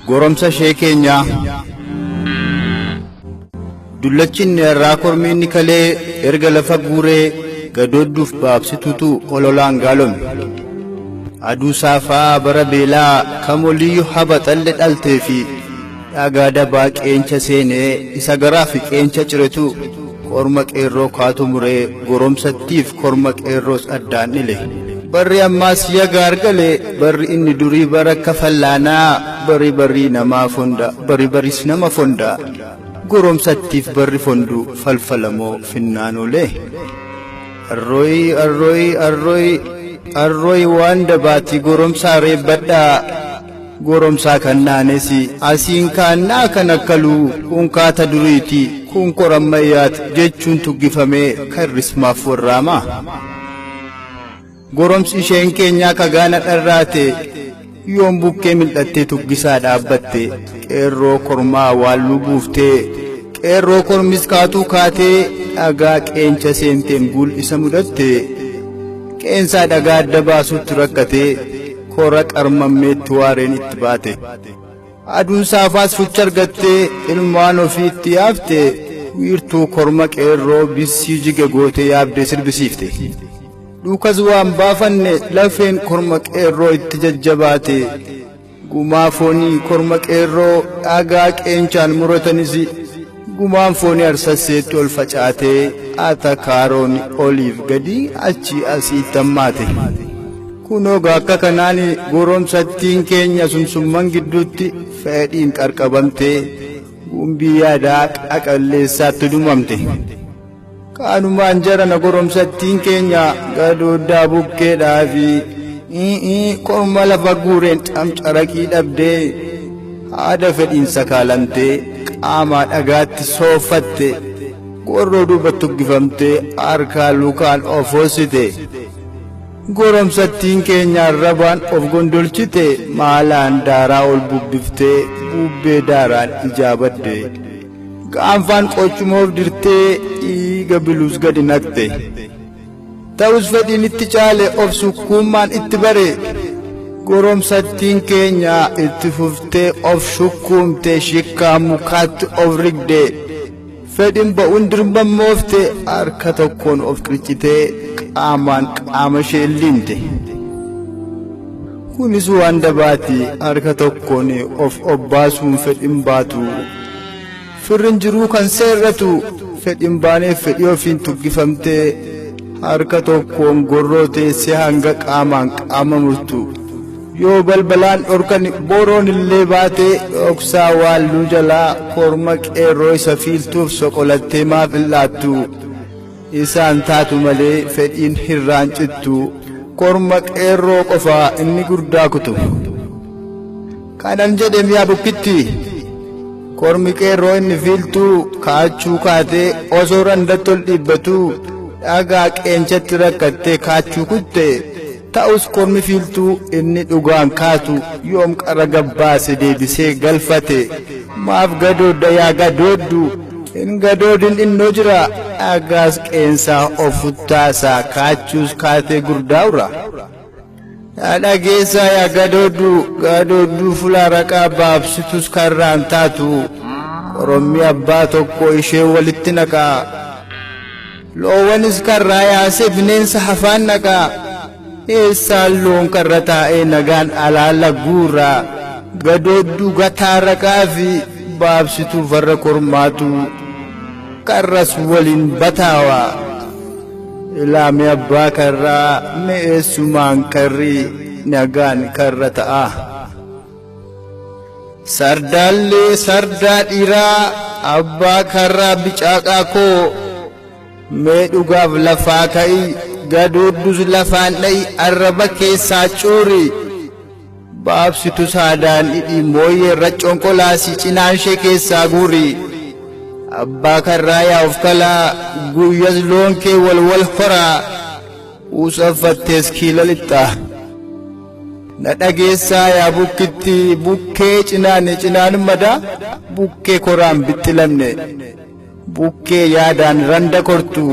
goromsa ishee keenya dullachin irraa kormiinni kalee erga lafa guuree gadoodduuf baabsitutu ololaan gaalome aduu saafaa bara beelaa kamoliyyuu haba xalle dhaltee fi dhagaa dabaa qeencha seenee isa garaa fi qeencha ciretu korma qeerroo kaatu muree goromsattiif korma qeerroos addaan dhile barri ammaas yaga argale barri inni durii bara kafallaanaa barri namaa fonda baris nama fonda goromsattiif barri fondu falfalamoo finnaanolee arroy waan dabaati goromsaa reebbadhaa goromsaa kannaanesi asiin kaannaa kan akkaluu kun kaata duriiti kun korammayyaat jechuun tuggifamee karrismaaf warraamaa goromsi isheen keenyaa kagaana dharraate yoon bukkee mil'attee tuggisaa dhaabbatte qeerroo kormaa waalluu buuftee qeerroo kormis kaatuu kaatee dhagaa qeencha seenteen guul isa mudatte qeensaa dhagaa adda baasuutti rakkatee kora qarmammeetti waareen itti baate aduun saafaas fucha argattee ilmaan ofiitti yaafte wiirtuu korma qeerroo bissii jiga gootee yaabdee sirbisiifte duukas waan baafanne lafeen korma qeerroo itti jajjabaate gumaa foonii korma qeerroo dhagaa qeenchaan muratanis gumaan foonii arsasseetti ol facaatee atakaaroon oliif gadi achi asii tammaate kunoo akka kanaan goromsattiin keenya sumsumman gidduutti fedhiin qarqabamtee gumbii yaadaa qaqalleessaatti dhumamte kaanumaan jarana goromsattiin keenya gadooddaa bukkeedhaa fi korma lafa guureen camcaraqii dhabdee haada fedhiin sakaalamtee qaamaa dhagaatti sooffatte qorroo duuba tuggifamtee harkaa lukaan of hoosite goromsattiin keenya arrabaan of gondolchite maalaan daaraa ol bubbiftee bubbee daaraan ijaabadde gaanfaan qochumoof dirtee dhiiga biluus gadi naqxe ta'us fedhiin itti caale of sukkuummaan itti bare goromsattiin keenya itti fuftee of shukkuumte shikkaa mukaatti of rigde fedhiin ba'uun dirmammoofte harka tokkoon of qircitee qaamaan qaama ishee liimte kunis waan dabaati harka tokkoon of obbaasuun fedhiin baatu firrin jiruu kan seerratu fedhiin baaneef fedhii ofiin tuggifamtee harka tokkoon gorroo teessee hanga qaamaan qaama murtu yoo balbalaan dhorkan boroon illee baatee dhoksaa waalluu jalaa korma qeerroo isa fiiltuuf soqolattee maaf illaattu isaan taatu malee fedhiin hirraan cittu korma qeerroo qofaa inni gurdaa kutu kanan jedhe miyaa bukkitti kormi qeerroo inni fiiltuu kaachuu kaatee osoo randatti ol dhiibbatu dhagaa qeenchatti rakkattee kaachuu kutte ta'us kormi fiiltuu inni dhugaan kaatu yoom qara gabbaase deebisee galfate maaf gadoodda yaa gadooddu hin gadoodin innoo jira dhagaas qeensaa of futtaasaa kaachuus kaatee gurdaa'ura yaa dhageessaa yaa gadoodduu fulaa raqaa baabsitus karraan taatu oromii abbaa tokko ishee walitti naqaa loowwanis karraa yaasee bineensa hafaan naqaa eessaan loon karra taa'ee nagaan alaala guuraa gadoodduu gataa raqaa fi baabsituu farra kormaatu karras waliin bataawaa ilaami abbaa karraa me'eessumaan karri nagaan karra ta'a sardaallee sardaa dhiiraa abbaa karraa bicaaqaa koo mee dhugaaf lafaa ka'i gadooddus lafaan dha'i arraba keessaa cuuri baabsitu saadaan dhidhi mooyyee raccoon qolaasii cinaanshee keessaa guuri abbaa karraa yaa of kalaa guyyas loon kee walwal horaa uusaffattees kiila lixxaa na dhageessaa yaa bukkitti bukkee cinaan madaa bukkee koraan bixxilamne bukkee yaadaan randa kortu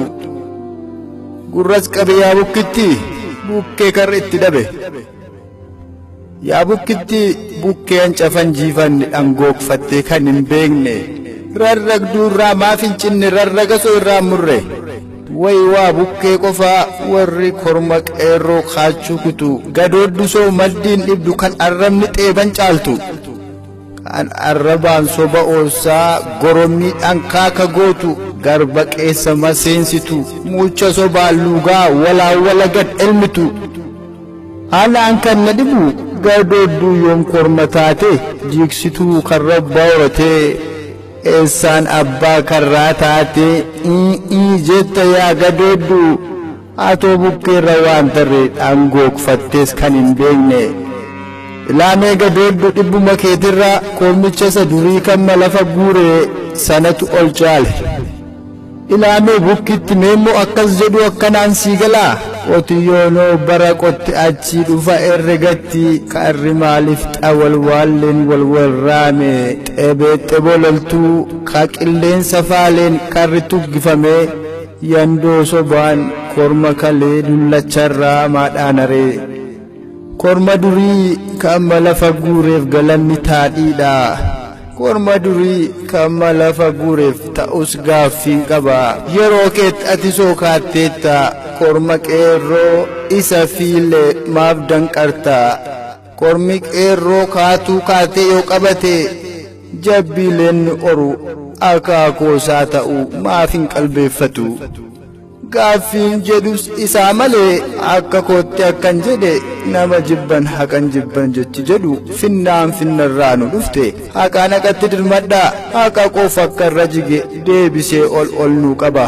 gurras qabe yaa bukkitti bukkee karra itti dhabe yaa bukkitti bukkeen cafan jiifanni dhangookfattee kan hin beekne rarragduu irraa maaf hin cinne rarragasoo irraa murre way waa bukkee qofaa warri korma qeerroo kaachuu kutu gadooddusoo maddiin dhibdu kan arrabni xeeban caaltu kan arrabaan soba oosaa gorommii dhankaaka gootu garba qeessa maseensitu mucha sobaan luugaa walaawala gad elmitu haalaan kan na dhibu gadoodduu yoom korma taate jiigsituu kan rabbaa horatee eessaan abbaa karraa taate jetta yaa gadooddu atoo bukkeerra waan tarree dhangookfattees kan hin beekne ilaamee gadooddu dhibbuma keetirra kormicha isa durii kan lafa guuree sanatu ol caale ilaamee bukkitti meemmoo akkas jedhu akkanaan sii galaa qotiyyoonoo bara qotte achii dhufa herregatti karri maaliif xawalwaalleen walwarraame xebeexxe bololtuu ka qilleensa faaleen karri tuggifamee yandoo sobaan korma kalee dullacharraa maadhaanaree korma durii kan lafa guureef galanni taadhiidha korma durii kan lafa guureef ta'us gaaffiin qaba yeroo keetti ati sookaatteetta korma qeerroo isa fiile maaf danqarta kormi qeerroo kaatuu kaatee yoo qabate jabbiileen oru akaakoosaa ta'u maaf hin qalbeeffatu gaaffiin jedhus isaa malee akka kootti akkan jedhe nama jibban haqan jibban jechi jedhu finnaan finnarraa nu dhufte haqaan haqatti dirmadhaa haqa qofa akka irra jige deebisee ol nuu qaba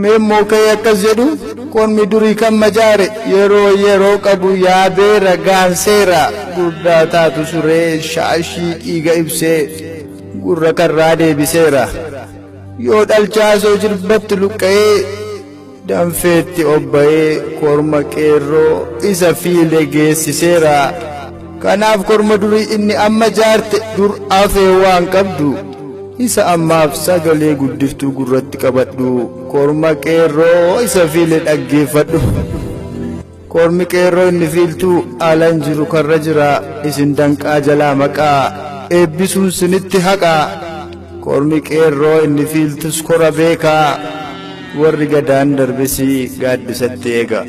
meemmoo ka'ee akkas jedhu kormi durii kan majaare yeroo qabu yaabeera gaanseera guddaa taatu suree shaashii dhiiga ibsee gurra karraa deebiseera yoo dhalchaasoo jirbatti luqqa'ee danfeetti obba'ee korma qeerroo isa fiile geessiseera kanaaf korma durii inni amma jaarte dur afee waan qabdu isa ammaaf sagalee guddiftuu gurratti qabadhu korma qeerroo isa fiile dhaggeeffadhu kormi qeerroo inni fiiltuu alan jiru karra jira isin danqaa jalaa maqaa eebbisuun sinitti haqaa kormi qeerroo inni fiiltus kora beekaa warri gadaan darbesii gaaddisatti eega